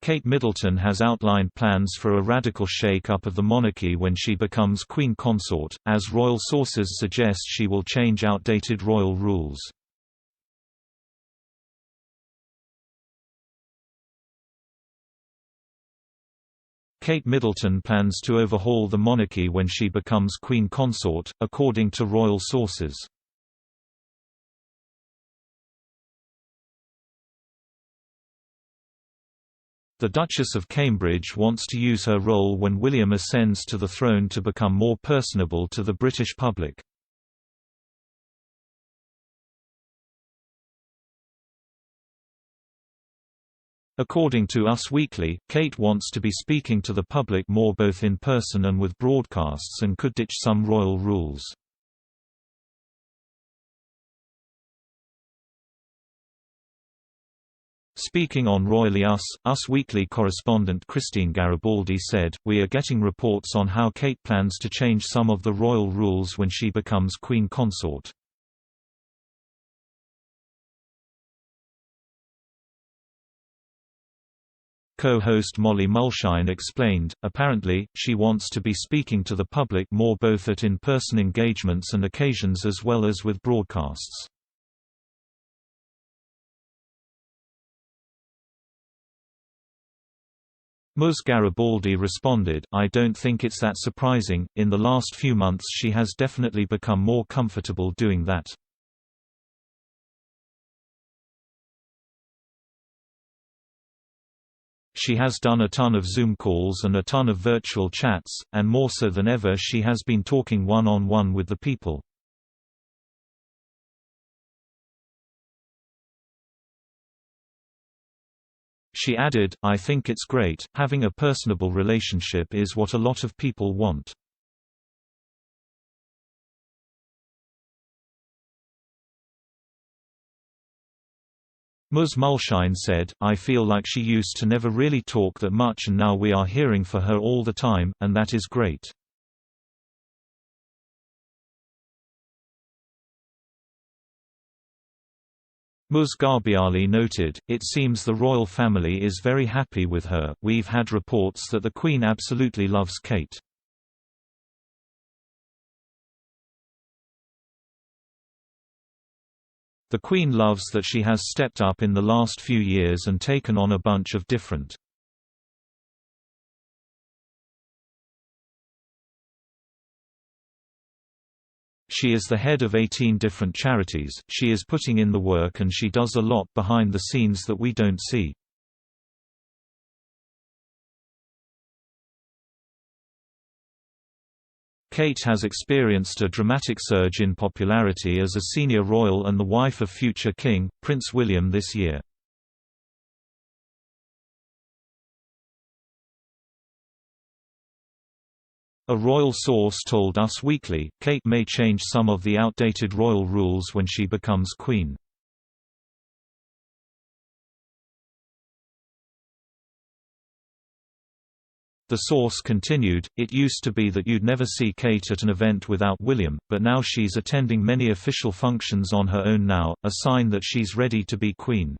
Kate Middleton has outlined plans for a radical shake-up of the monarchy when she becomes Queen Consort, as royal sources suggest she will change outdated royal rules. Kate Middleton plans to overhaul the monarchy when she becomes Queen Consort, according to royal sources. The Duchess of Cambridge wants to use her role when William ascends to the throne to become more personable to the British public. According to Us Weekly, Kate wants to be speaking to the public more both in person and with broadcasts and could ditch some royal rules. Speaking on Royally Us Weekly correspondent Christine Garibaldi said, "We are getting reports on how Kate plans to change some of the royal rules when she becomes Queen Consort." Co-host Molly Mulshine explained, "Apparently, she wants to be speaking to the public more both at in-person engagements and occasions as well as with broadcasts." Ms. Garibaldi responded, "I don't think it's that surprising, in the last few months she has definitely become more comfortable doing that." She has done a ton of Zoom calls and a ton of virtual chats, and more so than ever she has been talking one-on-one with the people. She added, "I think it's great, having a personable relationship is what a lot of people want." Ms. Mulshine said, "I feel like she used to never really talk that much and now we are hearing for her all the time, and that is great." Ms. Garbiali noted, "It seems the royal family is very happy with her. We've had reports that the Queen absolutely loves Kate." The Queen loves that she has stepped up in the last few years and taken on a bunch of different. She is the head of 18 different charities, she is putting in the work and she does a lot behind the scenes that we don't see. Kate has experienced a dramatic surge in popularity as a senior royal and the wife of future King, Prince William this year. A royal source told Us Weekly, Kate may change some of the outdated royal rules when she becomes queen. The source continued, "It used to be that you'd never see Kate at an event without William, but now she's attending many official functions on her own now, a sign that she's ready to be queen."